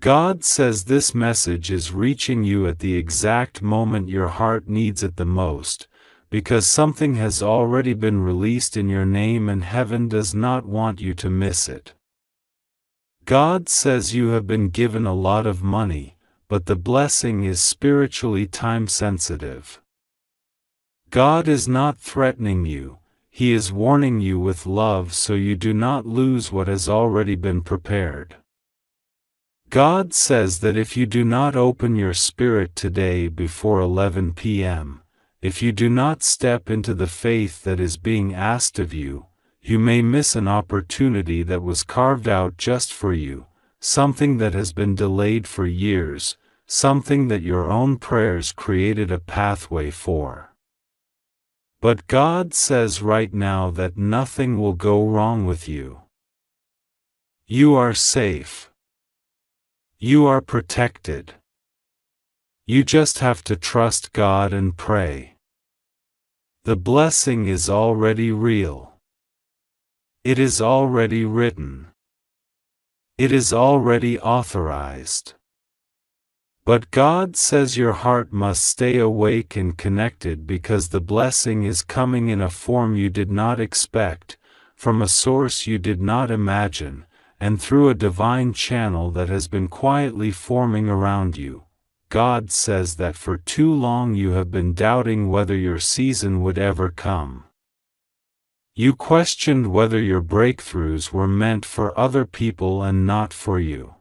God says this message is reaching you at the exact moment your heart needs it the most, because something has already been released in your name and heaven does not want you to miss it. God says you have been given a lot of money, but the blessing is spiritually time-sensitive. God is not threatening you, He is warning you with love so you do not lose what has already been prepared. God says that if you do not open your spirit today before 11 p.m., if you do not step into the faith that is being asked of you, you may miss an opportunity that was carved out just for you, something that has been delayed for years, something that your own prayers created a pathway for. But God says right now that nothing will go wrong with you. You are safe. You are protected. You just have to trust God and pray. The blessing is already real. It is already written. It is already authorized. But God says your heart must stay awake and connected because the blessing is coming in a form you did not expect, from a source you did not imagine, and through a divine channel that has been quietly forming around you. God says that for too long you have been doubting whether your season would ever come. You questioned whether your breakthroughs were meant for other people and not for you.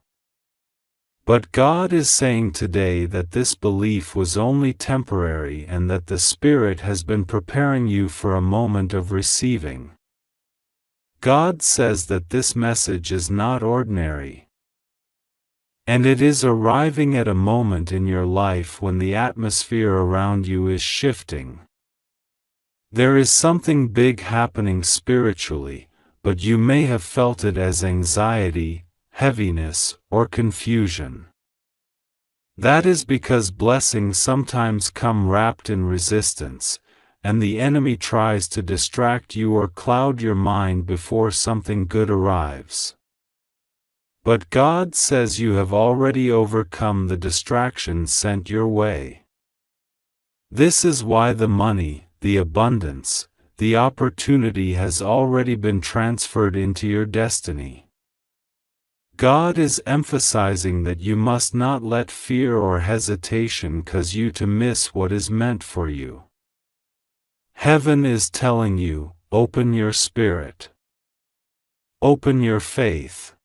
But God is saying today that this belief was only temporary and that the Spirit has been preparing you for a moment of receiving. God says that this message is not ordinary. And it is arriving at a moment in your life when the atmosphere around you is shifting. There is something big happening spiritually, but you may have felt it as anxiety, heaviness, or confusion. That is because blessings sometimes come wrapped in resistance, and the enemy tries to distract you or cloud your mind before something good arrives. But God says you have already overcome the distractions sent your way. This is why the money, the abundance, the opportunity has already been transferred into your destiny. God is emphasizing that you must not let fear or hesitation cause you to miss what is meant for you. Heaven is telling you, open your spirit. Open your faith.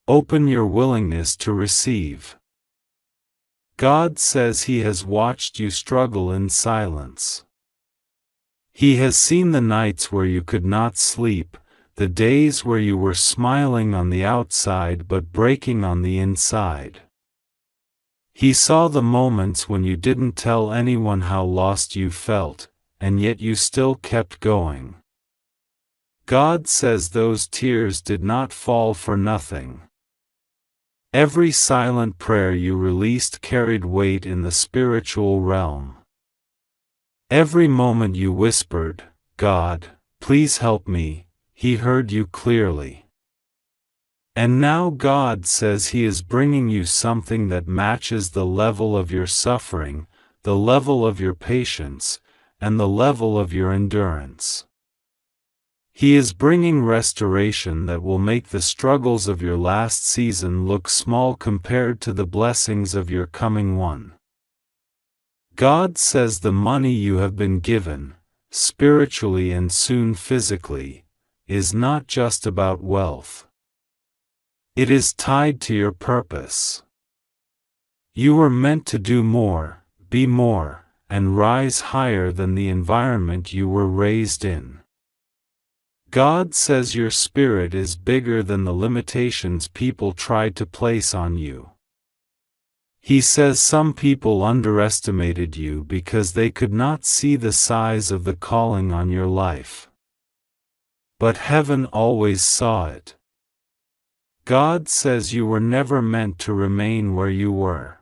Open your willingness to receive. God says He has watched you struggle in silence. He has seen the nights where you could not sleep, the days where you were smiling on the outside but breaking on the inside. He saw the moments when you didn't tell anyone how lost you felt, and yet you still kept going. God says those tears did not fall for nothing. Every silent prayer you released carried weight in the spiritual realm. Every moment you whispered, "God, please help me," He heard you clearly. And now God says He is bringing you something that matches the level of your suffering, the level of your patience, and the level of your endurance. He is bringing restoration that will make the struggles of your last season look small compared to the blessings of your coming one. God says the money you have been given, spiritually and soon physically, is not just about wealth. It is tied to your purpose. You were meant to do more, be more, and rise higher than the environment you were raised in. God says your spirit is bigger than the limitations people tried to place on you. He says some people underestimated you because they could not see the size of the calling on your life. But heaven always saw it. God says you were never meant to remain where you were.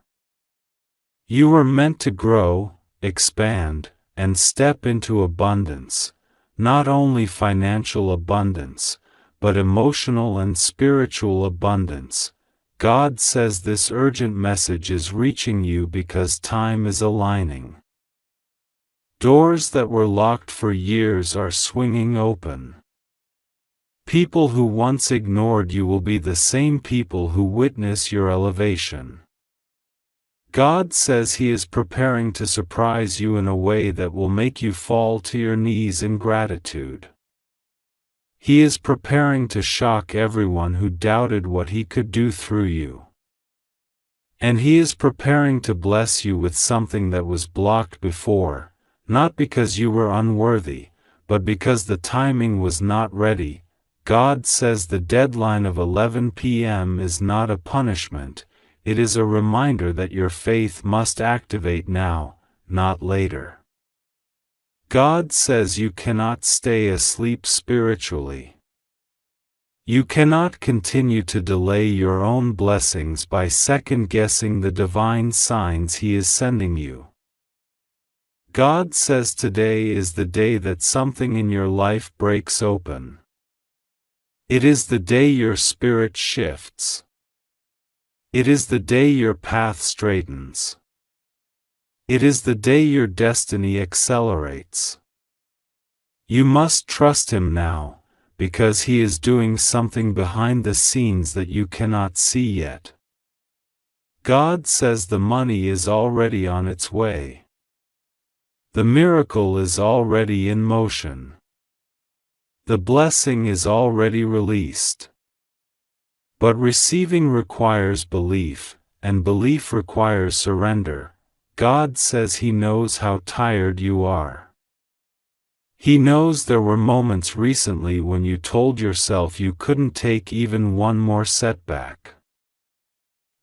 You were meant to grow, expand, and step into abundance, not only financial abundance, but emotional and spiritual abundance, God says this urgent message is reaching you because time is aligning. Doors that were locked for years are swinging open. People who once ignored you will be the same people who witness your elevation. God says He is preparing to surprise you in a way that will make you fall to your knees in gratitude. He is preparing to shock everyone who doubted what He could do through you. And He is preparing to bless you with something that was blocked before, not because you were unworthy, but because the timing was not ready. God says the deadline of 11 p.m. is not a punishment, it is a reminder that your faith must activate now, not later. God says you cannot stay asleep spiritually. You cannot continue to delay your own blessings by second-guessing the divine signs He is sending you. God says today is the day that something in your life breaks open. It is the day your spirit shifts. It is the day your path straightens. It is the day your destiny accelerates. You must trust Him now, because He is doing something behind the scenes that you cannot see yet. God says the money is already on its way. The miracle is already in motion. The blessing is already released. But receiving requires belief, and belief requires surrender. God says He knows how tired you are. He knows there were moments recently when you told yourself you couldn't take even one more setback.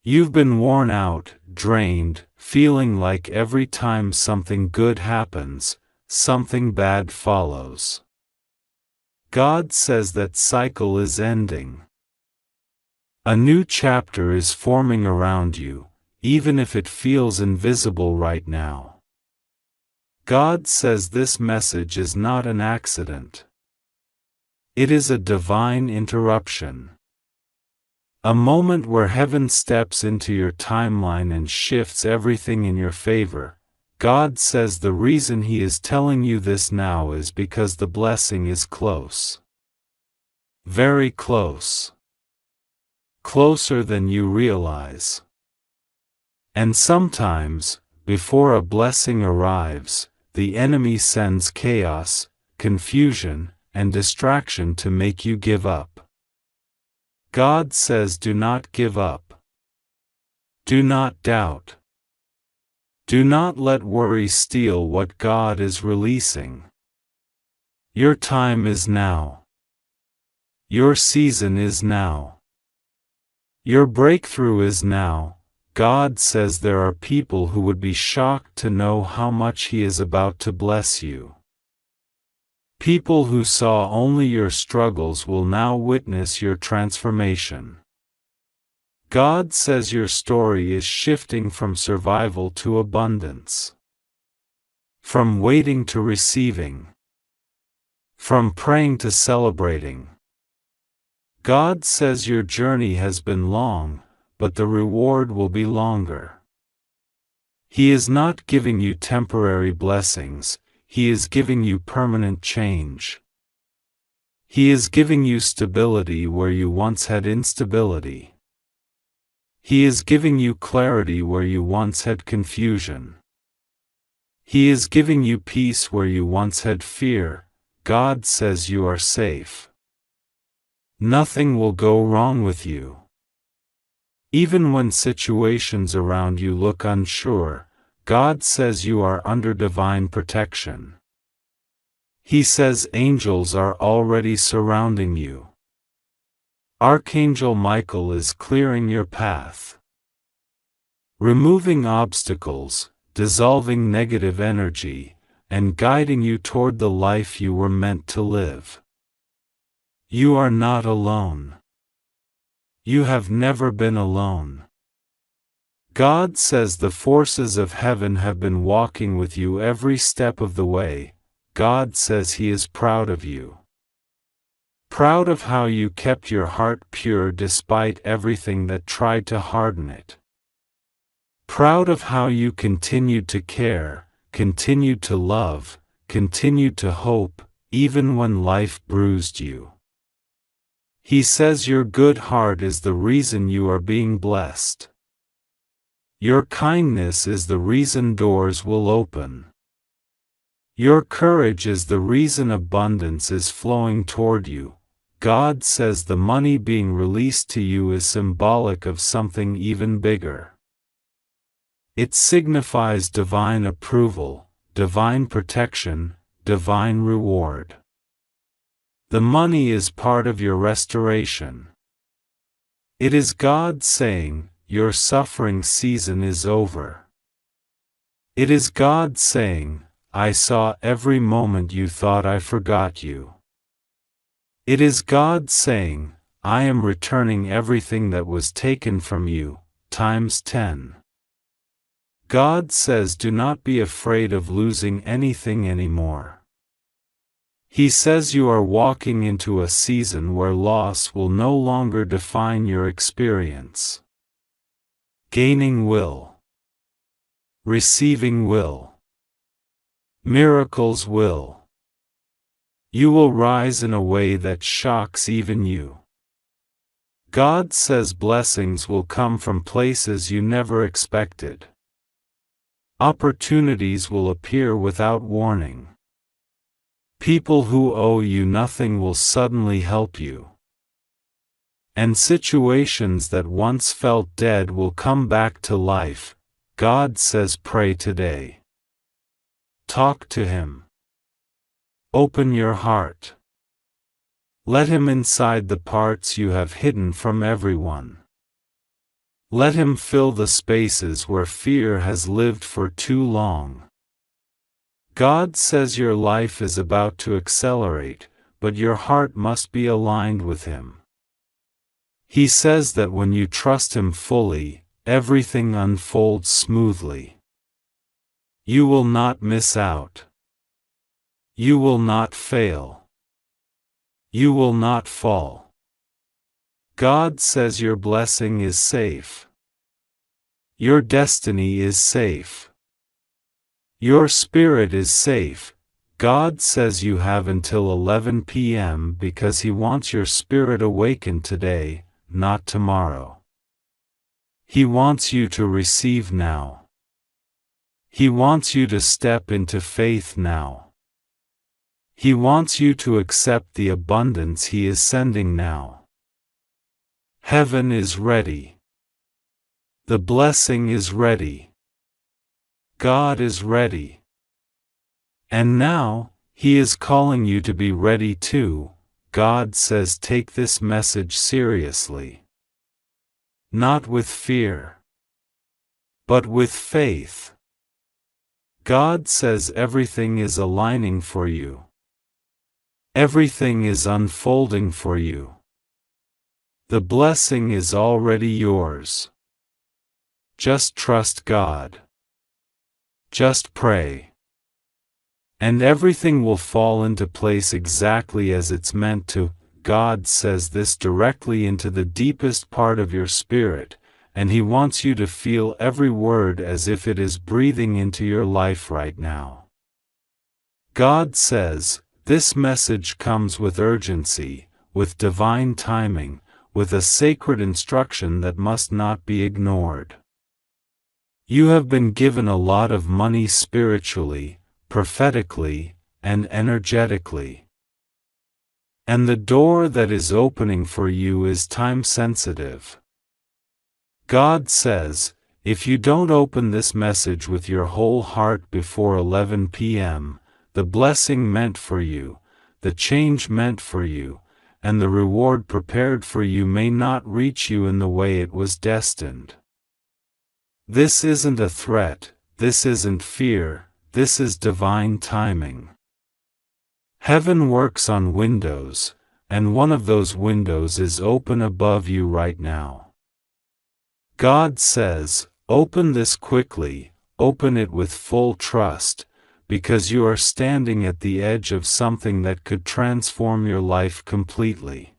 You've been worn out, drained, feeling like every time something good happens, something bad follows. God says that cycle is ending. A new chapter is forming around you, even if it feels invisible right now. God says this message is not an accident. It is a divine interruption. A moment where heaven steps into your timeline and shifts everything in your favor. God says the reason He is telling you this now is because the blessing is close. Very close. Closer than you realize. And sometimes, before a blessing arrives, the enemy sends chaos, confusion, and distraction to make you give up. God says do not give up. Do not doubt. Do not let worry steal what God is releasing. Your time is now. Your season is now. Your breakthrough is now. God says there are people who would be shocked to know how much He is about to bless you. People who saw only your struggles will now witness your transformation. God says your story is shifting from survival to abundance. From waiting to receiving. From praying to celebrating. God says your journey has been long, but the reward will be longer. He is not giving you temporary blessings, He is giving you permanent change. He is giving you stability where you once had instability. He is giving you clarity where you once had confusion. He is giving you peace where you once had fear. God says you are safe. Nothing will go wrong with you. Even when situations around you look unsure, God says you are under divine protection. He says angels are already surrounding you. Archangel Michael is clearing your path. Removing obstacles, dissolving negative energy, and guiding you toward the life you were meant to live. You are not alone. You have never been alone. God says the forces of heaven have been walking with you every step of the way. God says He is proud of you. Proud of how you kept your heart pure despite everything that tried to harden it. Proud of how you continued to care, continued to love, continued to hope, even when life bruised you. He says your good heart is the reason you are being blessed. Your kindness is the reason doors will open. Your courage is the reason abundance is flowing toward you. God says the money being released to you is symbolic of something even bigger. It signifies divine approval, divine protection, divine reward. The money is part of your restoration. It is God saying, your suffering season is over. It is God saying, I saw every moment you thought I forgot you. It is God saying, I am returning everything that was taken from you, times 10. God says do not be afraid of losing anything anymore. He says you are walking into a season where loss will no longer define your experience. Gaining will. Receiving will. Miracles will. You will rise in a way that shocks even you. God says blessings will come from places you never expected. Opportunities will appear without warning. People who owe you nothing will suddenly help you. And situations that once felt dead will come back to life. God says pray today. Talk to Him. Open your heart. Let Him inside the parts you have hidden from everyone. Let Him fill the spaces where fear has lived for too long. God says your life is about to accelerate, but your heart must be aligned with Him. He says that when you trust Him fully, everything unfolds smoothly. You will not miss out. You will not fail. You will not fall. God says your blessing is safe. Your destiny is safe. Your spirit is safe. God says you have until 11 p.m. because He wants your spirit awakened today, not tomorrow. He wants you to receive now. He wants you to step into faith now. He wants you to accept the abundance He is sending now. Heaven is ready. The blessing is ready. God is ready. And now, He is calling you to be ready too. God says take this message seriously. Not with fear, but with faith. God says everything is aligning for you. Everything is unfolding for you. The blessing is already yours. Just trust God. Just pray. And everything will fall into place exactly as it's meant to. God says this directly into the deepest part of your spirit, and He wants you to feel every word as if it is breathing into your life right now. God says, this message comes with urgency, with divine timing, with a sacred instruction that must not be ignored. You have been given a lot of money spiritually, prophetically, and energetically. And the door that is opening for you is time-sensitive. God says, if you don't open this message with your whole heart before 11 p.m., the blessing meant for you, the change meant for you, and the reward prepared for you may not reach you in the way it was destined. This isn't a threat, this isn't fear, this is divine timing. Heaven works on windows, and one of those windows is open above you right now. God says, open this quickly, open it with full trust, because you are standing at the edge of something that could transform your life completely.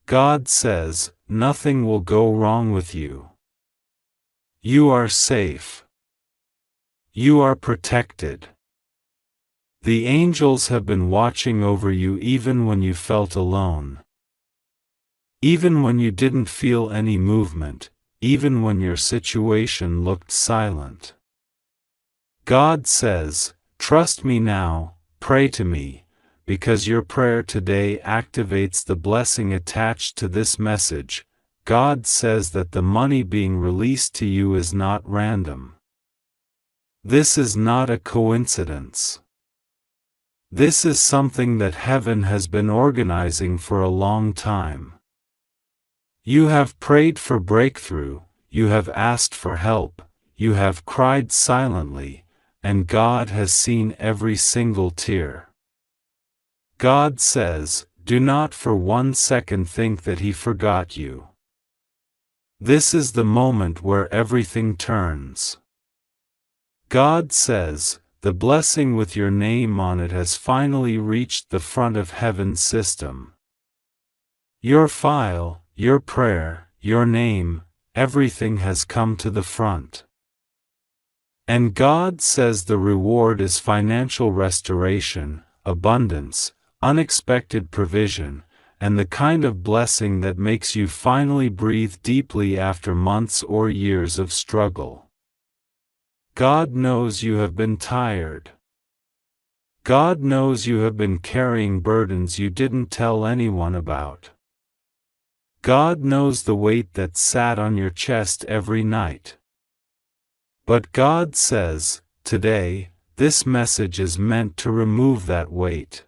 God says, nothing will go wrong with you. You are safe. You are protected. The angels have been watching over you even when you felt alone. Even when you didn't feel any movement, even when your situation looked silent. God says, trust me now, pray to me, because your prayer today activates the blessing attached to this message. God says that the money being released to you is not random. This is not a coincidence. This is something that heaven has been organizing for a long time. You have prayed for breakthrough, you have asked for help, you have cried silently, and God has seen every single tear. God says, do not for 1 second think that He forgot you. This is the moment where everything turns. God says, the blessing with your name on it has finally reached the front of heaven's system. Your file, your prayer, your name, everything has come to the front. And God says the reward is financial restoration, abundance, unexpected provision, and the kind of blessing that makes you finally breathe deeply after months or years of struggle. God knows you have been tired. God knows you have been carrying burdens you didn't tell anyone about. God knows the weight that sat on your chest every night. But God says, today, this message is meant to remove that weight.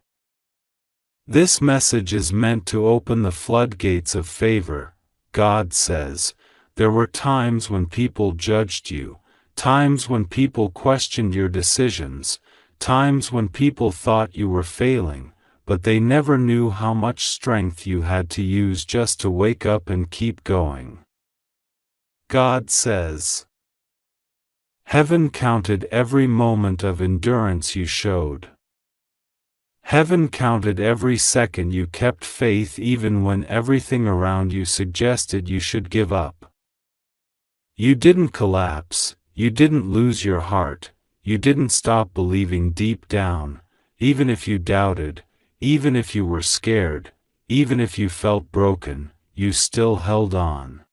This message is meant to open the floodgates of favor. God says, there were times when people judged you, times when people questioned your decisions, times when people thought you were failing, but they never knew how much strength you had to use just to wake up and keep going. God says, heaven counted every moment of endurance you showed. Heaven counted every second you kept faith even when everything around you suggested you should give up. You didn't collapse, you didn't lose your heart, you didn't stop believing deep down, even if you doubted, even if you were scared, even if you felt broken, you still held on.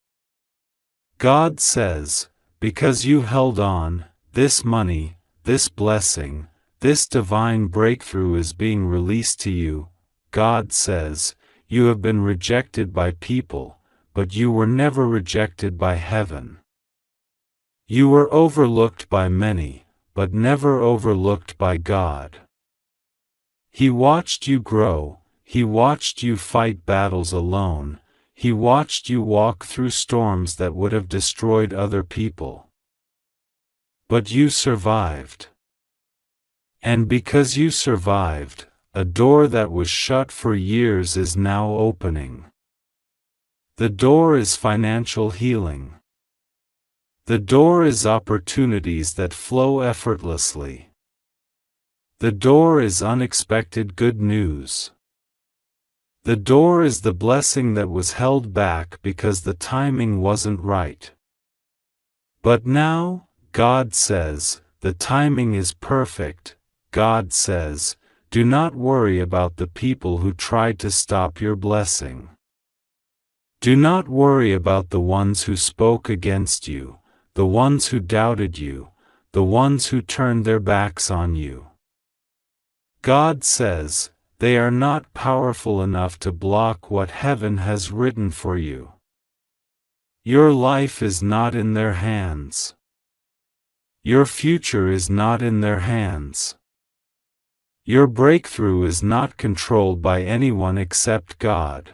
God says, because you held on, this money, this blessing, this divine breakthrough is being released to you. God says, you have been rejected by people, but you were never rejected by heaven. You were overlooked by many, but never overlooked by God. He watched you grow, He watched you fight battles alone, He watched you walk through storms that would have destroyed other people. But you survived. And because you survived, a door that was shut for years is now opening. The door is financial healing. The door is opportunities that flow effortlessly. The door is unexpected good news. The door is the blessing that was held back because the timing wasn't right. But now, God says, the timing is perfect. God says, do not worry about the people who tried to stop your blessing. Do not worry about the ones who spoke against you, the ones who doubted you, the ones who turned their backs on you. God says, they are not powerful enough to block what heaven has written for you. Your life is not in their hands. Your future is not in their hands. Your breakthrough is not controlled by anyone except God.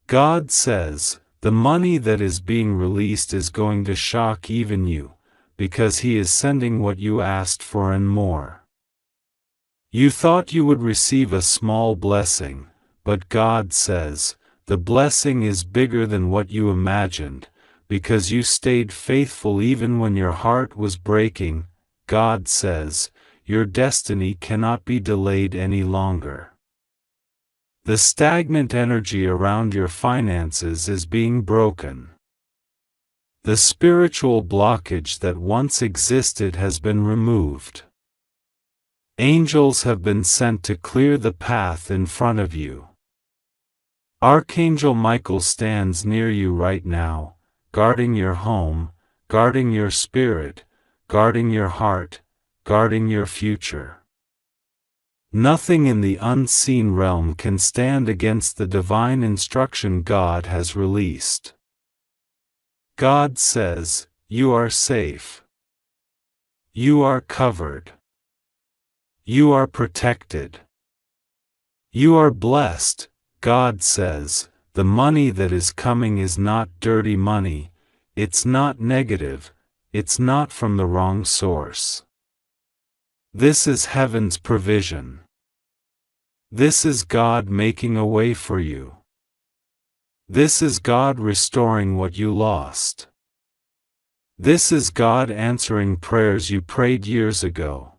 God says, the money that is being released is going to shock even you, because He is sending what you asked for and more. You thought you would receive a small blessing, but God says, the blessing is bigger than what you imagined, because you stayed faithful even when your heart was breaking. God says, your destiny cannot be delayed any longer. The stagnant energy around your finances is being broken. The spiritual blockage that once existed has been removed. Angels have been sent to clear the path in front of you. Archangel Michael stands near you right now, guarding your home, guarding your spirit, guarding your heart, guarding your future. Nothing in the unseen realm can stand against the divine instruction God has released. God says, you are safe. You are covered. You are protected. You are blessed. God says, the money that is coming is not dirty money, it's not negative, it's not from the wrong source. This is heaven's provision. This is God making a way for you. This is God restoring what you lost. This is God answering prayers you prayed years ago.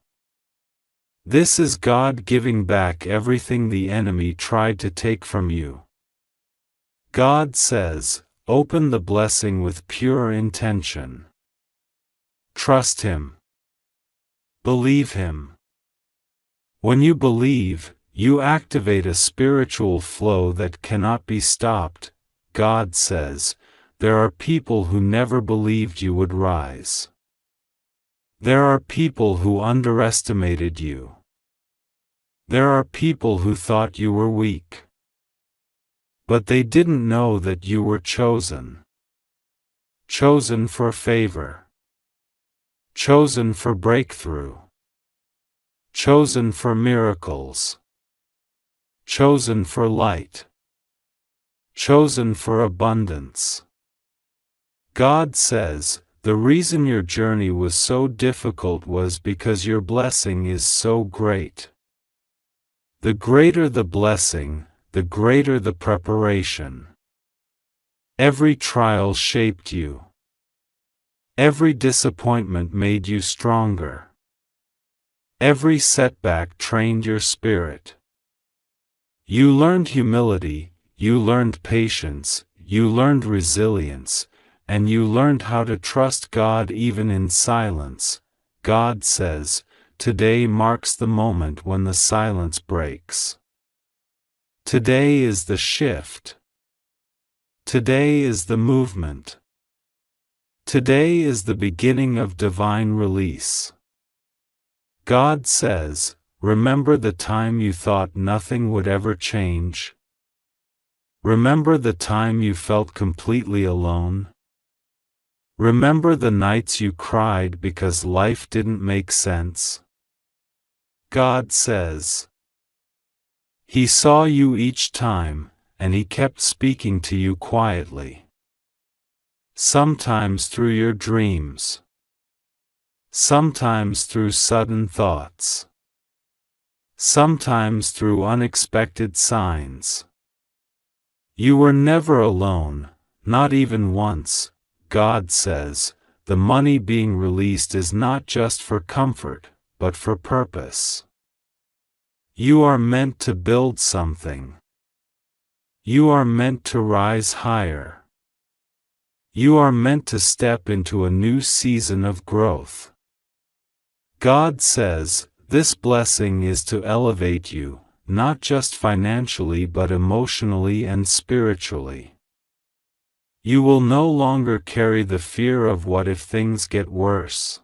This is God giving back everything the enemy tried to take from you. God says, open the blessing with pure intention. Trust Him. Believe Him. When you believe, you activate a spiritual flow that cannot be stopped. God says, there are people who never believed you would rise. There are people who underestimated you. There are people who thought you were weak. But they didn't know that you were chosen. Chosen for favor. Chosen for breakthrough. Chosen for miracles. Chosen for light. Chosen for abundance. God says, the reason your journey was so difficult was because your blessing is so great. The greater the blessing, the greater the preparation. Every trial shaped you. Every disappointment made you stronger. Every setback trained your spirit. You learned humility, you learned patience, you learned resilience, and you learned how to trust God even in silence. God says, today marks the moment when the silence breaks. Today is the shift. Today is the movement. Today is the beginning of divine release. God says, remember the time you thought nothing would ever change? Remember the time you felt completely alone? Remember the nights you cried because life didn't make sense? God says, He saw you each time, and He kept speaking to you quietly. Sometimes through your dreams. Sometimes through sudden thoughts. Sometimes through unexpected signs. You were never alone, not even once. God says, the money being released is not just for comfort, but for purpose. You are meant to build something. You are meant to rise higher. You are meant to step into a new season of growth. God says, this blessing is to elevate you, not just financially but emotionally and spiritually. You will no longer carry the fear of what if things get worse.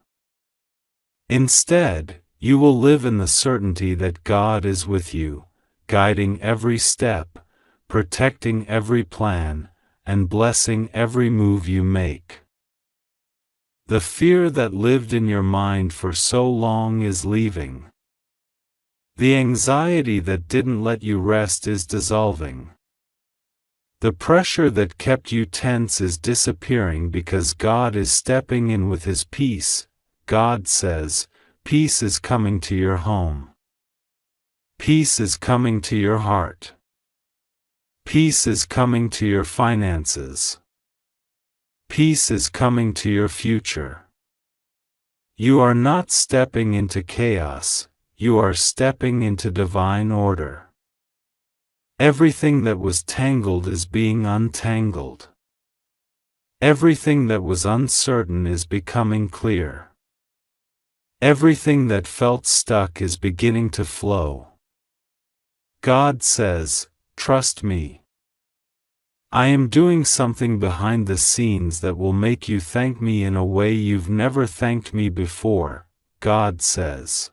Instead, you will live in the certainty that God is with you, guiding every step, protecting every plan, and blessing every move you make. The fear that lived in your mind for so long is leaving. The anxiety that didn't let you rest is dissolving. The pressure that kept you tense is disappearing because God is stepping in with His peace. God says, peace is coming to your home. Peace is coming to your heart. Peace is coming to your finances. Peace is coming to your future. You are not stepping into chaos, you are stepping into divine order. Everything that was tangled is being untangled. Everything that was uncertain is becoming clear. Everything that felt stuck is beginning to flow. God says, "Trust me. I am doing something behind the scenes that will make you thank me in a way you've never thanked me before," God says.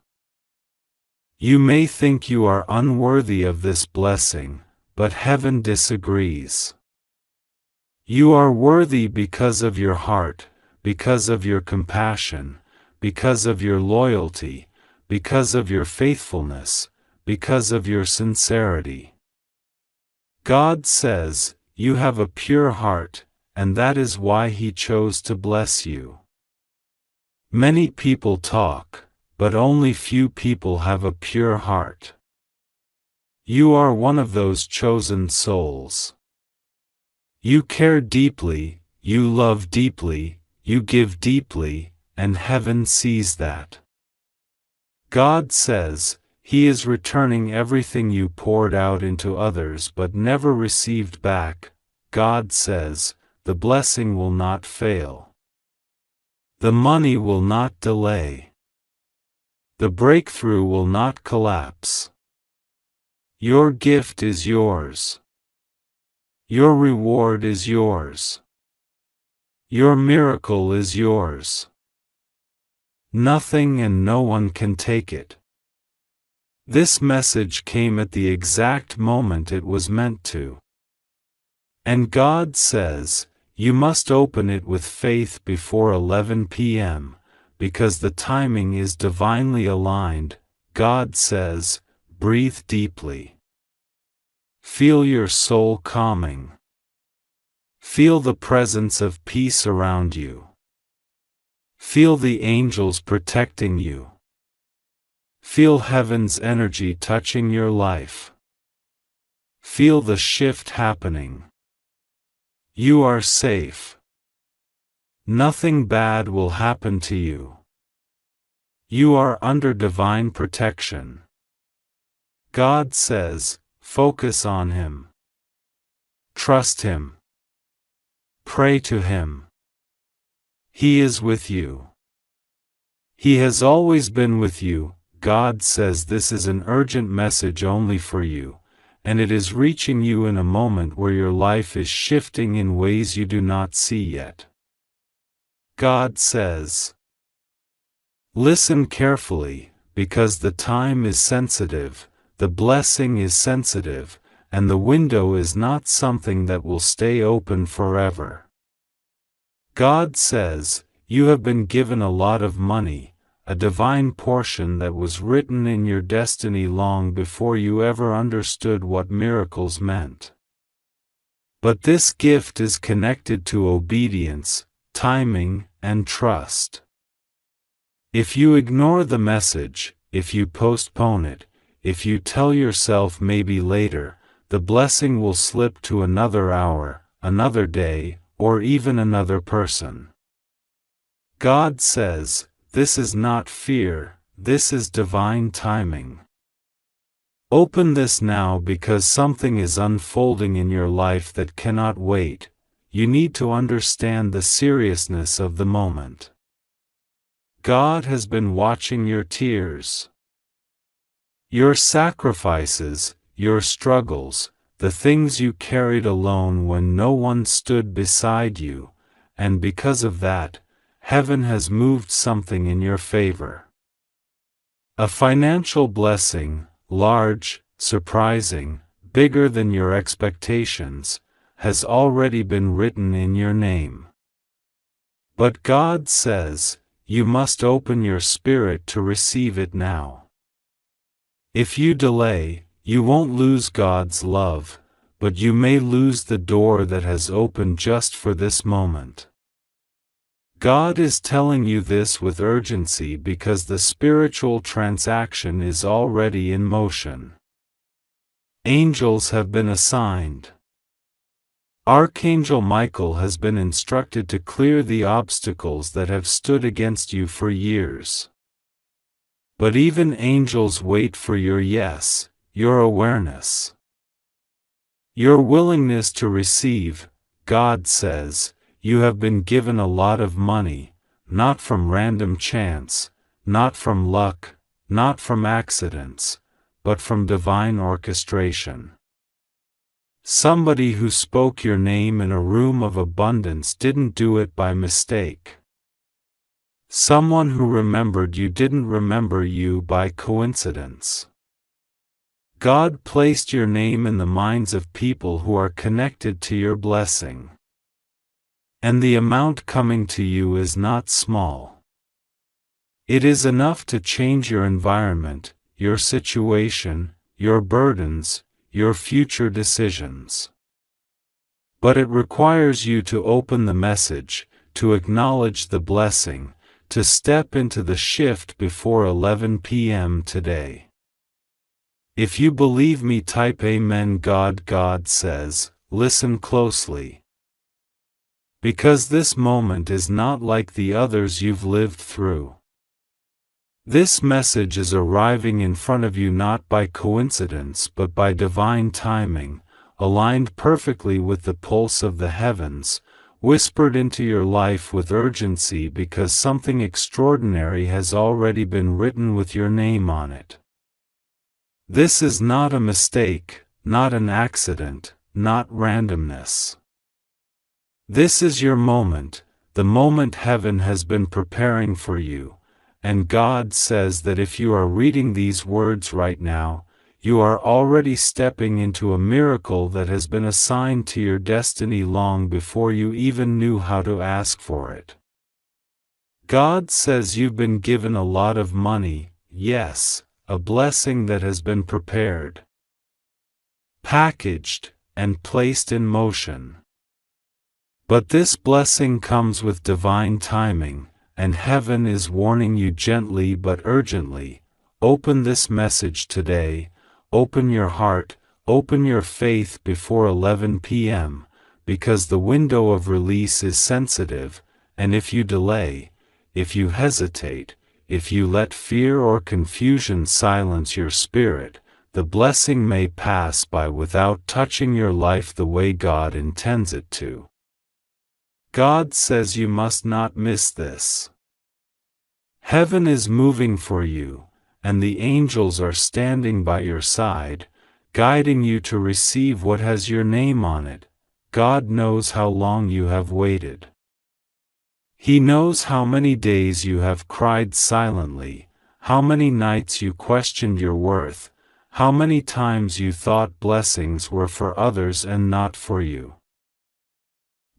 You may think you are unworthy of this blessing, but heaven disagrees. You are worthy because of your heart, because of your compassion, because of your loyalty, because of your faithfulness, because of your sincerity. God says, you have a pure heart, and that is why He chose to bless you. Many people talk, but only few people have a pure heart. You are one of those chosen souls. You care deeply, you love deeply, you give deeply, and heaven sees that. God says, He is returning everything you poured out into others but never received back. God says, the blessing will not fail. The money will not delay. The breakthrough will not collapse. Your gift is yours. Your reward is yours. Your miracle is yours. Nothing and no one can take it. This message came at the exact moment it was meant to. And God says, you must open it with faith before 11 p.m., because the timing is divinely aligned. God says, breathe deeply. Feel your soul calming. Feel the presence of peace around you. Feel the angels protecting you. Feel heaven's energy touching your life. Feel the shift happening. You are safe. Nothing bad will happen to you. You are under divine protection. God says, focus on Him. Trust Him. Pray to Him. He is with you. He has always been with you. God says this is an urgent message only for you, and it is reaching you in a moment where your life is shifting in ways you do not see yet. God says, listen carefully, because the time is sensitive, the blessing is sensitive, and the window is not something that will stay open forever. God says, you have been given a lot of money, a divine portion that was written in your destiny long before you ever understood what miracles meant. But this gift is connected to obedience, timing, and trust. If you ignore the message, if you postpone it, if you tell yourself maybe later, the blessing will slip to another hour, another day, or even another person. God says, this is not fear, this is divine timing. Open this now because something is unfolding in your life that cannot wait. You need to understand the seriousness of the moment. God has been watching your tears, your sacrifices, your struggles, the things you carried alone when no one stood beside you, and because of that, heaven has moved something in your favor. A financial blessing, large, surprising, bigger than your expectations, has already been written in your name. But God says, you must open your spirit to receive it now. If you delay, you won't lose God's love, but you may lose the door that has opened just for this moment. God is telling you this with urgency because the spiritual transaction is already in motion. Angels have been assigned. Archangel Michael has been instructed to clear the obstacles that have stood against you for years. But even angels wait for your yes, your awareness. Your willingness to receive. God says, you have been given a lot of money, not from random chance, not from luck, not from accidents, but from divine orchestration. Somebody who spoke your name in a room of abundance didn't do it by mistake. Someone who remembered you didn't remember you by coincidence. God placed your name in the minds of people who are connected to your blessing. And the amount coming to you is not small. It is enough to change your environment, your situation, your burdens, your future decisions. But it requires you to open the message, to acknowledge the blessing, to step into the shift before 11 p.m. today. If you believe me, type Amen. God says, listen closely. Because this moment is not like the others you've lived through. This message is arriving in front of you not by coincidence but by divine timing, aligned perfectly with the pulse of the heavens, whispered into your life with urgency because something extraordinary has already been written with your name on it. This is not a mistake, not an accident, not randomness. This is your moment, the moment heaven has been preparing for you. And God says that if you are reading these words right now, you are already stepping into a miracle that has been assigned to your destiny long before you even knew how to ask for it. God says you've been given a lot of money, yes, a blessing that has been prepared, packaged, and placed in motion. But this blessing comes with divine timing. And heaven is warning you gently but urgently, open this message today, open your heart, open your faith before 11 p.m., because the window of release is sensitive, and if you delay, if you hesitate, if you let fear or confusion silence your spirit, the blessing may pass by without touching your life the way God intends it to. God says you must not miss this. Heaven is moving for you, and the angels are standing by your side, guiding you to receive what has your name on it. God knows how long you have waited. He knows how many days you have cried silently, how many nights you questioned your worth, how many times you thought blessings were for others and not for you.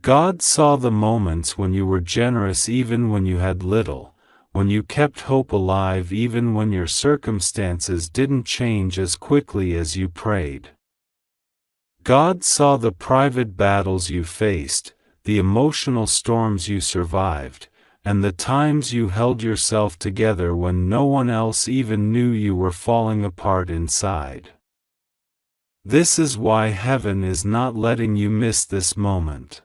God saw the moments when you were generous even when you had little, when you kept hope alive even when your circumstances didn't change as quickly as you prayed. God saw the private battles you faced, the emotional storms you survived, and the times you held yourself together when no one else even knew you were falling apart inside. This is why heaven is not letting you miss this moment.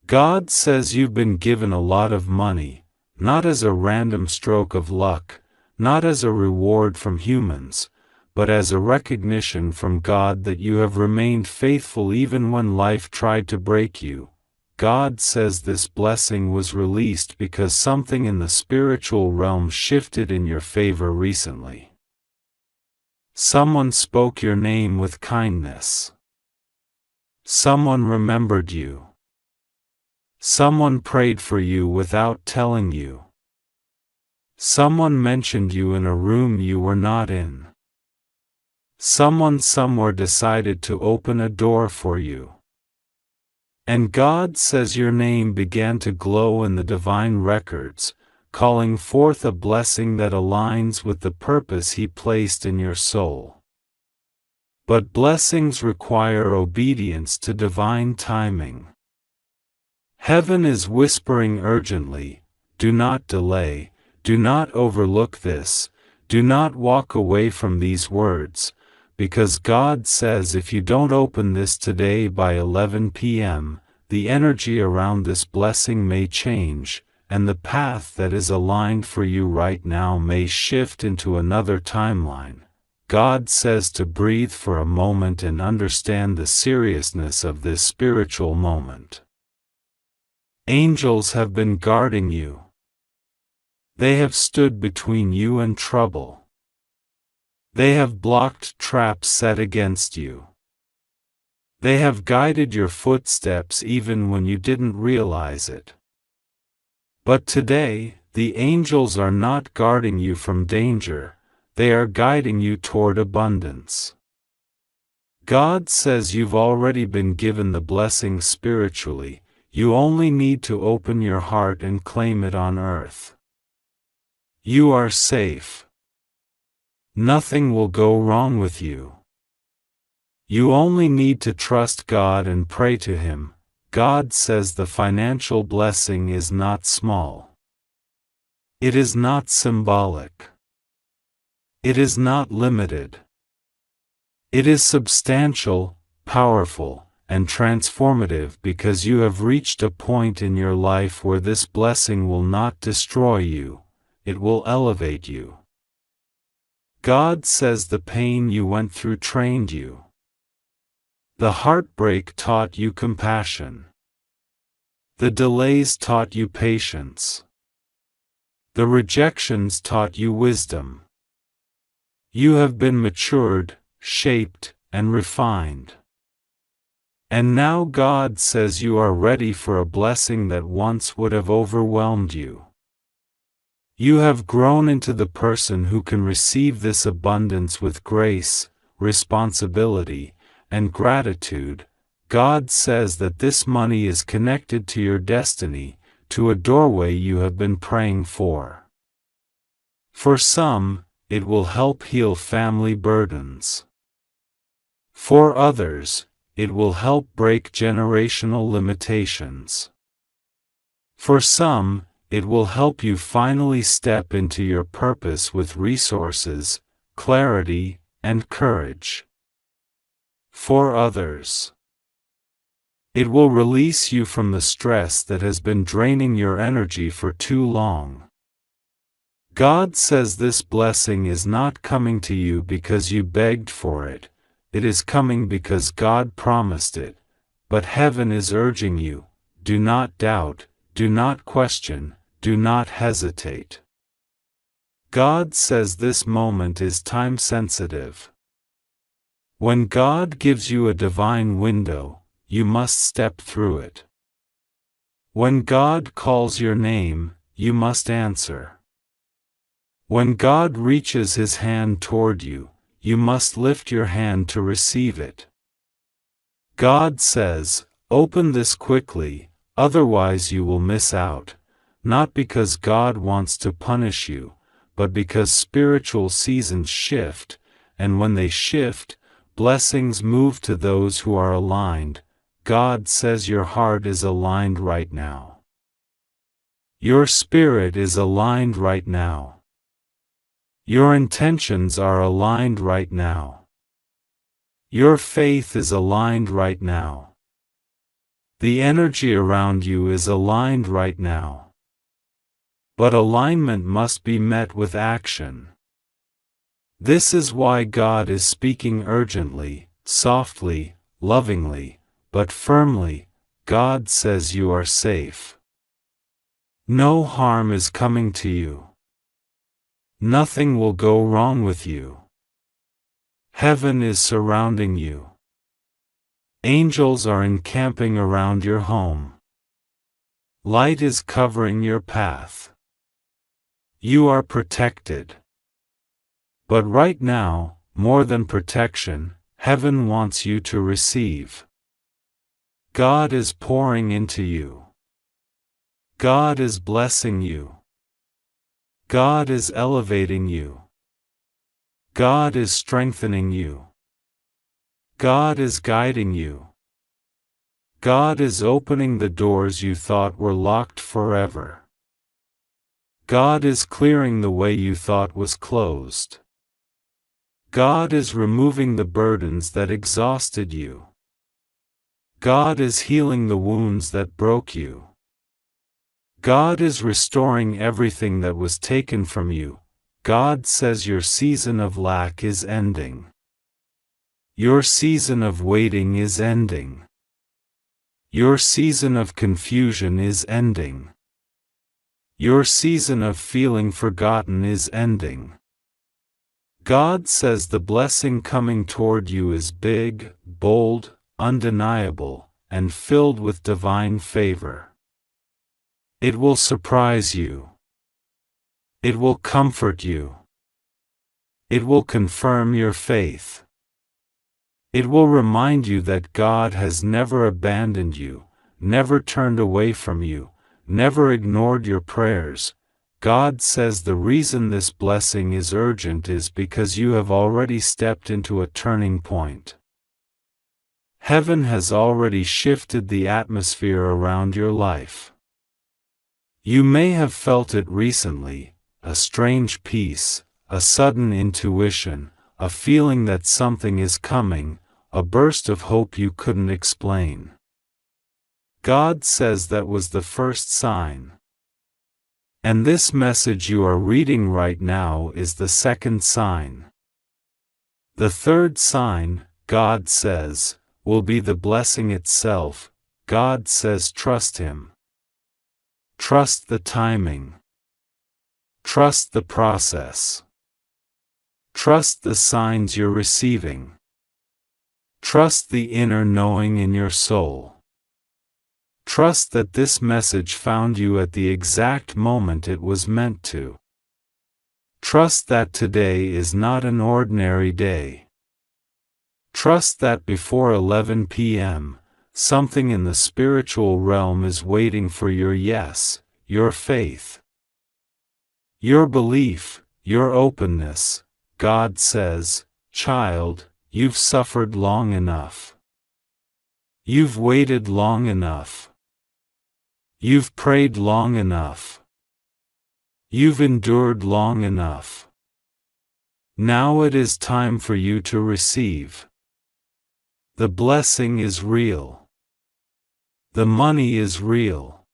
God says you've been given a lot of money, not as a random stroke of luck, not as a reward from humans, but as a recognition from God that you have remained faithful even when life tried to break you. God says this blessing was released because something in the spiritual realm shifted in your favor recently. Someone spoke your name with kindness. Someone remembered you. Someone prayed for you without telling you. Someone mentioned you in a room you were not in. Someone somewhere decided to open a door for you. And God says your name began to glow in the divine records, calling forth a blessing that aligns with the purpose He placed in your soul. But blessings require obedience to divine timing. Heaven is whispering urgently, do not delay, do not overlook this, do not walk away from these words, because God says if you don't open this today by 11 p.m., the energy around this blessing may change, and the path that is aligned for you right now may shift into another timeline. God says to breathe for a moment and understand the seriousness of this spiritual moment. Angels have been guarding you. They have stood between you and trouble. They have blocked traps set against you. They have guided your footsteps even when you didn't realize it. But today, the angels are not guarding you from danger, they are guiding you toward abundance. God says you've already been given the blessing spiritually, you only need to open your heart and claim it on earth. You are safe. Nothing will go wrong with you. You only need to trust God and pray to Him. God says the financial blessing is not small. It is not symbolic. It is not limited. It is substantial, powerful, and transformative because you have reached a point in your life where this blessing will not destroy you, it will elevate you. God says the pain you went through trained you. The heartbreak taught you compassion. The delays taught you patience. The rejections taught you wisdom. You have been matured, shaped, and refined. And now God says you are ready for a blessing that once would have overwhelmed you. You have grown into the person who can receive this abundance with grace, responsibility, and gratitude. God says that this money is connected to your destiny, to a doorway you have been praying for. For some, it will help heal family burdens. For others, it will help break generational limitations. For some, it will help you finally step into your purpose with resources, clarity, and courage. For others, it will release you from the stress that has been draining your energy for too long. God says this blessing is not coming to you because you begged for it, it is coming because God promised it, but heaven is urging you, do not doubt, do not question, do not hesitate. God says this moment is time-sensitive. When God gives you a divine window, you must step through it. When God calls your name, you must answer. When God reaches His hand toward you, you must lift your hand to receive it. God says, open this quickly, otherwise you will miss out, not because God wants to punish you, but because spiritual seasons shift, and when they shift, blessings move to those who are aligned. God says your heart is aligned right now. Your spirit is aligned right now. Your intentions are aligned right now. Your faith is aligned right now. The energy around you is aligned right now. But alignment must be met with action. This is why God is speaking urgently, softly, lovingly, but firmly. God says you are safe. No harm is coming to you. Nothing will go wrong with you. Heaven is surrounding you. Angels are encamping around your home. Light is covering your path. You are protected. But right now, more than protection, heaven wants you to receive. God is pouring into you. God is blessing you. God is elevating you. God is strengthening you. God is guiding you. God is opening the doors you thought were locked forever. God is clearing the way you thought was closed. God is removing the burdens that exhausted you. God is healing the wounds that broke you. God is restoring everything that was taken from you. God says your season of lack is ending. Your season of waiting is ending. Your season of confusion is ending. Your season of feeling forgotten is ending. God says the blessing coming toward you is big, bold, undeniable, and filled with divine favor. It will surprise you. It will comfort you. It will confirm your faith. It will remind you that God has never abandoned you, never turned away from you, never ignored your prayers. God says the reason this blessing is urgent is because you have already stepped into a turning point. Heaven has already shifted the atmosphere around your life. You may have felt it recently, a strange peace, a sudden intuition, a feeling that something is coming, a burst of hope you couldn't explain. God says that was the first sign. And this message you are reading right now is the second sign. The third sign, God says, will be the blessing itself. God says trust Him. Trust the timing. Trust the process. Trust the signs you're receiving. Trust the inner knowing in your soul. Trust that this message found you at the exact moment it was meant to. Trust that today is not an ordinary day. Trust that before 11 p.m., something in the spiritual realm is waiting for your yes, your faith, your belief, your openness. God says, child, you've suffered long enough. You've waited long enough. You've prayed long enough. You've endured long enough. Now it is time for you to receive. The blessing is real. The money is real.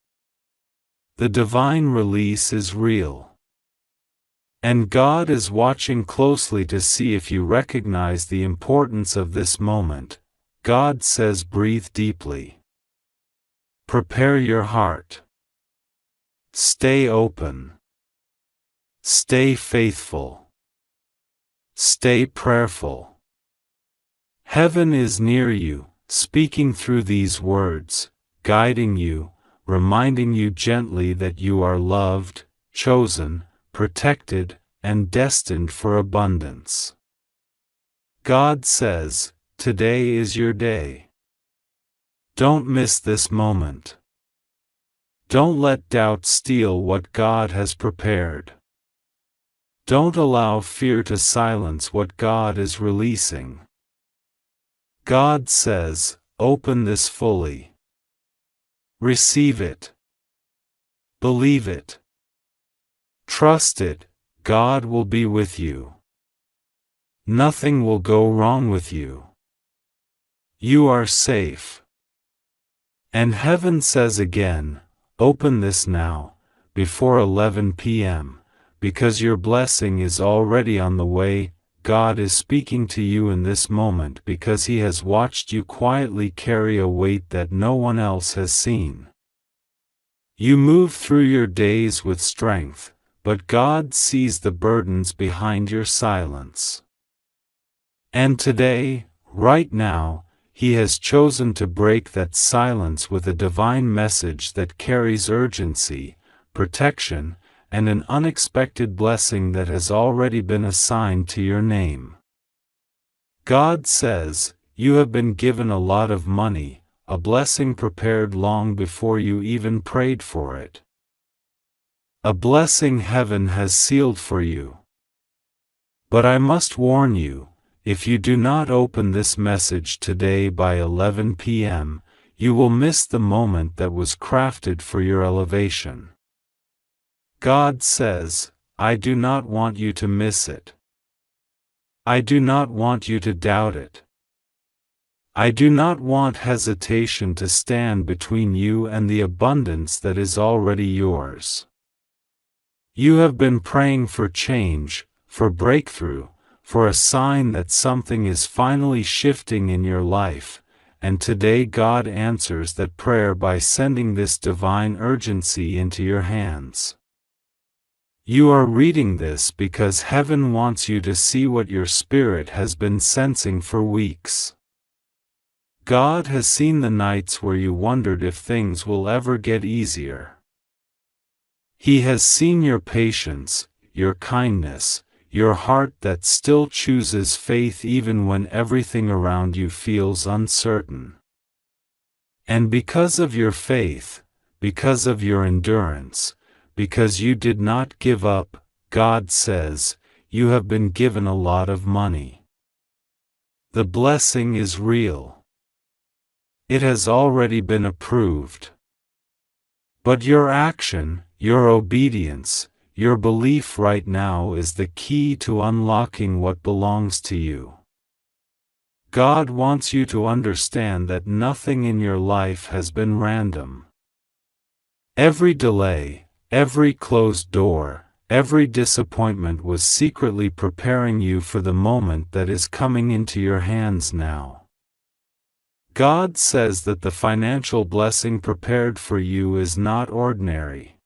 The divine release is real. And God is watching closely to see if you recognize the importance of this moment. God says breathe deeply. Prepare your heart. Stay open. Stay faithful. Stay prayerful. Heaven is near you, speaking through these words, guiding you, reminding you gently that you are loved, chosen, protected, and destined for abundance. God says, today is your day. Don't miss this moment. Don't let doubt steal what God has prepared. Don't allow fear to silence what God is releasing. God says, open this fully. Receive it. Believe it. Trust it. God will be with you. Nothing will go wrong with you. You are safe. And heaven says again, open this now, before 11 p.m., because your blessing is already on the way. God is speaking to you in this moment because He has watched you quietly carry a weight that no one else has seen. You move through your days with strength, but God sees the burdens behind your silence. And today, right now, He has chosen to break that silence with a divine message that carries urgency, protection, and an unexpected blessing that has already been assigned to your name. God says, you have been given a lot of money, a blessing prepared long before you even prayed for it. A blessing heaven has sealed for you. But I must warn you, if you do not open this message today by 11 p.m., you will miss the moment that was crafted for your elevation. God says, I do not want you to miss it. I do not want you to doubt it. I do not want hesitation to stand between you and the abundance that is already yours. You have been praying for change, for breakthrough, for a sign that something is finally shifting in your life, and today God answers that prayer by sending this divine urgency into your hands. You are reading this because heaven wants you to see what your spirit has been sensing for weeks. God has seen the nights where you wondered if things will ever get easier. He has seen your patience, your kindness, your heart that still chooses faith even when everything around you feels uncertain. And because of your faith, because of your endurance, because you did not give up, God says, you have been given a lot of money. The blessing is real. It has already been approved. But your action, your obedience, your belief right now is the key to unlocking what belongs to you. God wants you to understand that nothing in your life has been random. Every delay, every closed door, every disappointment was secretly preparing you for the moment that is coming into your hands now. God says that the financial blessing prepared for you is not ordinary.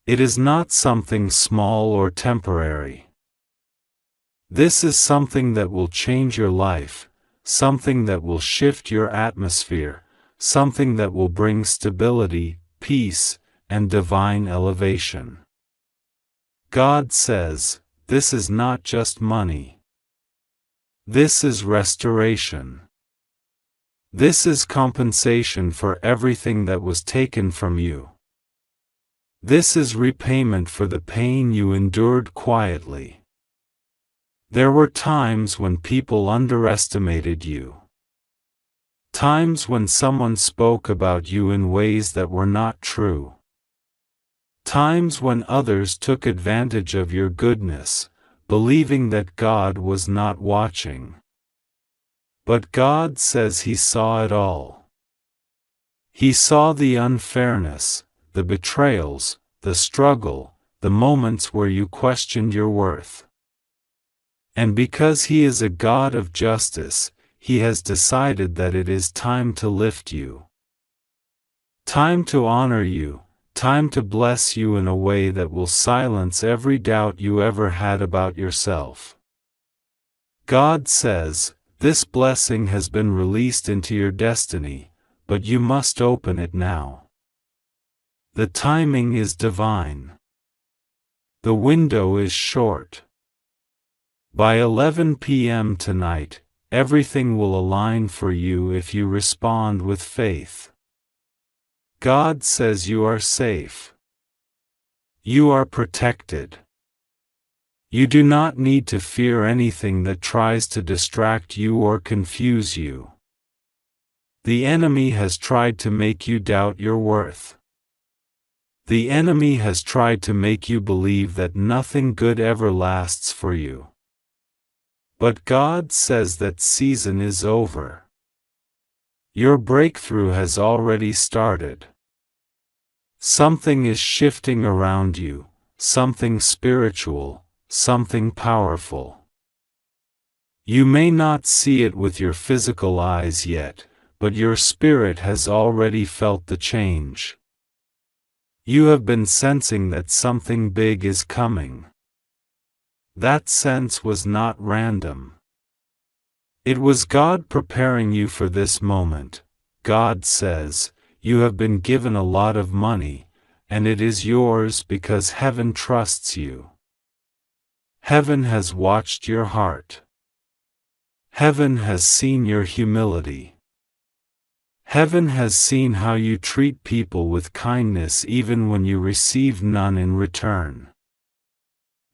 It is not something small or temporary. This is something that will change your life, something that will shift your atmosphere, something that will bring stability, peace, and divine elevation. God says, this is not just money. This is restoration. This is compensation for everything that was taken from you. This is repayment for the pain you endured quietly. There were times when people underestimated you. Times when someone spoke about you in ways that were not true. Times when others took advantage of your goodness, believing that God was not watching. But God says He saw it all. He saw the unfairness, the betrayals, the struggle, the moments where you questioned your worth. And because He is a God of justice, He has decided that it is time to lift you. Time to honor you, time to bless you in a way that will silence every doubt you ever had about yourself. God says, this blessing has been released into your destiny, but you must open it now. The timing is divine. The window is short. By 11 p.m. tonight, everything will align for you if you respond with faith. God says you are safe. You are protected. You do not need to fear anything that tries to distract you or confuse you. The enemy has tried to make you doubt your worth. The enemy has tried to make you believe that nothing good ever lasts for you. But God says that season is over. Your breakthrough has already started. Something is shifting around you, something spiritual, something powerful. You may not see it with your physical eyes yet, but your spirit has already felt the change. You have been sensing that something big is coming. That sense was not random. It was God preparing you for this moment. God says, you have been given a lot of money, and it is yours because heaven trusts you. Heaven has watched your heart. Heaven has seen your humility. Heaven has seen how you treat people with kindness even when you receive none in return.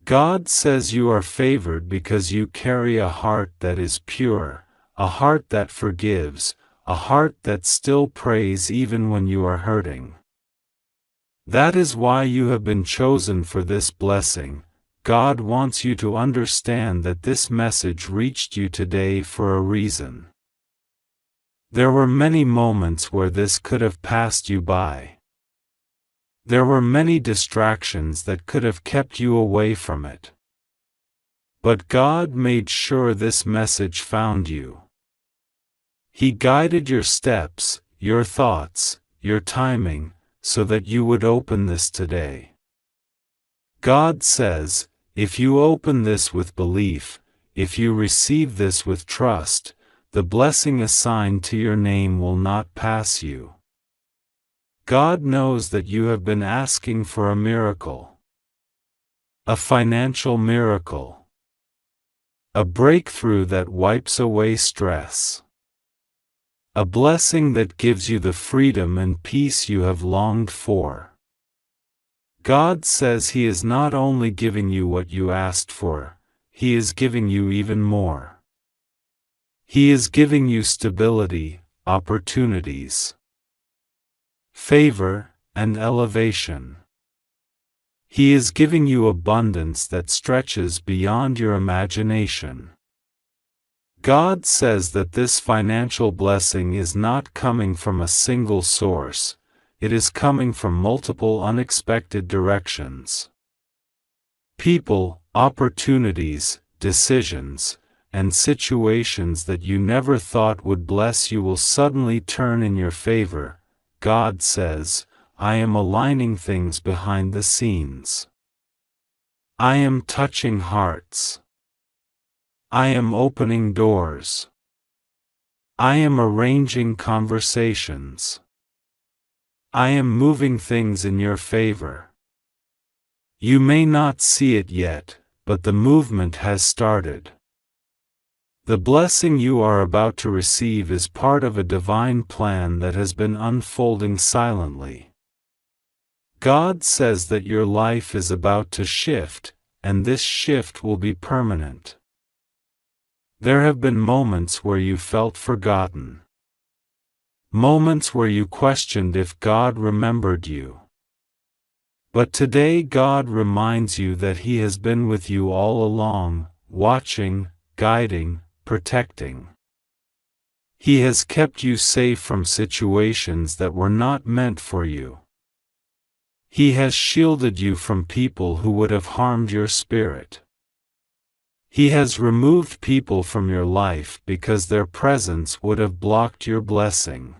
God says you are favored because you carry a heart that is pure, a heart that forgives, a heart that still prays even when you are hurting. That is why you have been chosen for this blessing. God wants you to understand that this message reached you today for a reason. There were many moments where this could have passed you by. There were many distractions that could have kept you away from it. But God made sure this message found you. He guided your steps, your thoughts, your timing, so that you would open this today. God says, if you open this with belief, if you receive this with trust, the blessing assigned to your name will not pass you. God knows that you have been asking for a miracle. A financial miracle. A breakthrough that wipes away stress. A blessing that gives you the freedom and peace you have longed for. God says He is not only giving you what you asked for, He is giving you even more. He is giving you stability, opportunities, favor, and elevation. He is giving you abundance that stretches beyond your imagination. God says that this financial blessing is not coming from a single source, it is coming from multiple unexpected directions. People, opportunities, decisions, and situations that you never thought would bless you will suddenly turn in your favor. God says, I am aligning things behind the scenes. I am touching hearts. I am opening doors. I am arranging conversations. I am moving things in your favor. You may not see it yet, but the movement has started. The blessing you are about to receive is part of a divine plan that has been unfolding silently. God says that your life is about to shift, and this shift will be permanent. There have been moments where you felt forgotten. Moments where you questioned if God remembered you. But today God reminds you that He has been with you all along, watching, guiding, protecting. He has kept you safe from situations that were not meant for you. He has shielded you from people who would have harmed your spirit. He has removed people from your life because their presence would have blocked your blessing.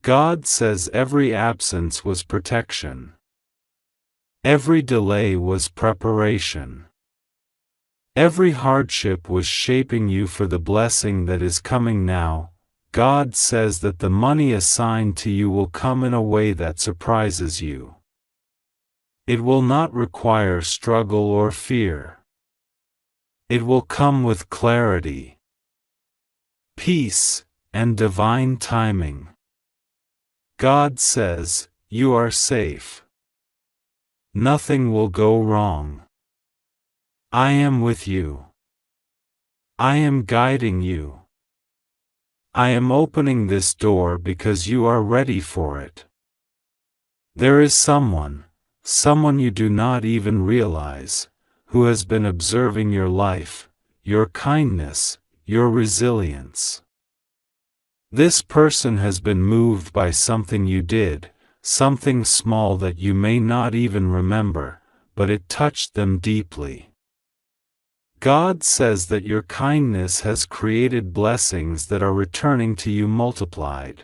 God says every absence was protection. Every delay was preparation. Every hardship was shaping you for the blessing that is coming now. God says that the money assigned to you will come in a way that surprises you. It will not require struggle or fear. It will come with clarity, peace, and divine timing. God says, you are safe. Nothing will go wrong. I am with you. I am guiding you. I am opening this door because you are ready for it. There is someone you do not even realize, who has been observing your life, your kindness, your resilience. This person has been moved by something you did, something small that you may not even remember, but it touched them deeply. God says that your kindness has created blessings that are returning to you multiplied.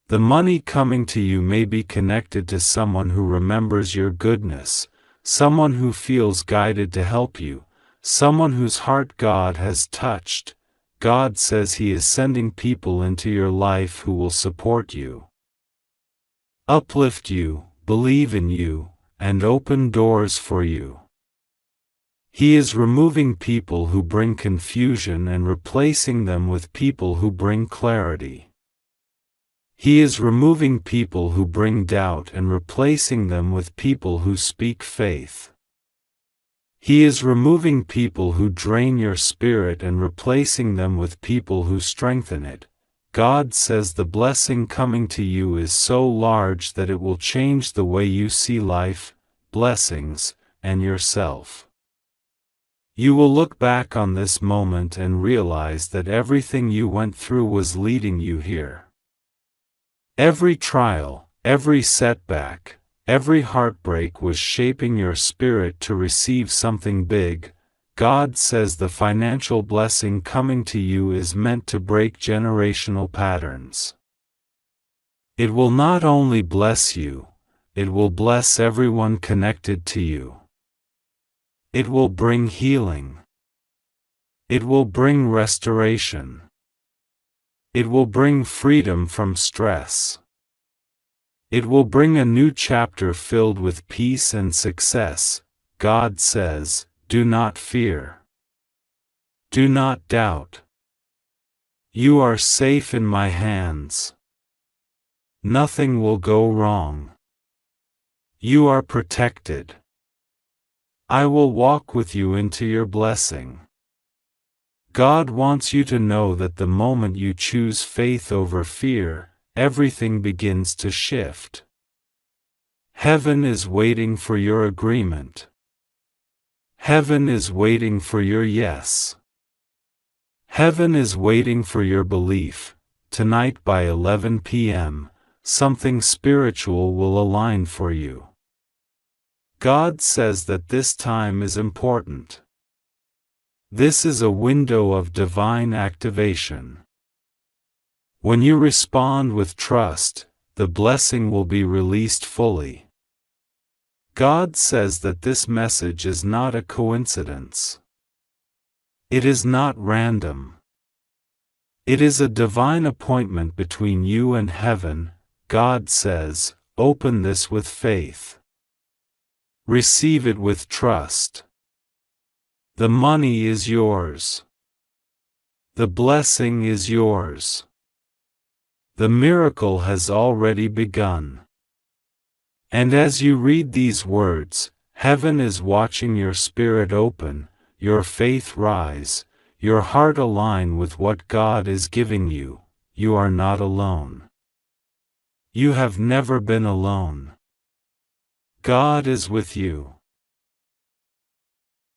The money coming to you may be connected to someone who remembers your goodness, someone who feels guided to help you, someone whose heart God has touched. God says He is sending people into your life who will support you, uplift you, believe in you, and open doors for you. He is removing people who bring confusion and replacing them with people who bring clarity. He is removing people who bring doubt and replacing them with people who speak faith. He is removing people who drain your spirit and replacing them with people who strengthen it. God says the blessing coming to you is so large that it will change the way you see life, blessings, and yourself. You will look back on this moment and realize that everything you went through was leading you here. Every trial, every setback, every heartbreak was shaping your spirit to receive something big. God says the financial blessing coming to you is meant to break generational patterns. It will not only bless you, it will bless everyone connected to you. It will bring healing. It will bring restoration. It will bring freedom from stress. It will bring a new chapter filled with peace and success. God says, do not fear. Do not doubt. You are safe in my hands. Nothing will go wrong. You are protected. I will walk with you into your blessing. God wants you to know that the moment you choose faith over fear, everything begins to shift. Heaven is waiting for your agreement. Heaven is waiting for your yes. Heaven is waiting for your belief. Tonight by 11 p.m., something spiritual will align for you. God says that this time is important. This is a window of divine activation. When you respond with trust, the blessing will be released fully. God says that this message is not a coincidence. It is not random. It is a divine appointment between you and heaven. God says, open this with faith. Receive it with trust. The money is yours. The blessing is yours. The miracle has already begun. And as you read these words, heaven is watching your spirit open, your faith rise, your heart align with what God is giving you. You are not alone. You have never been alone. God is with you.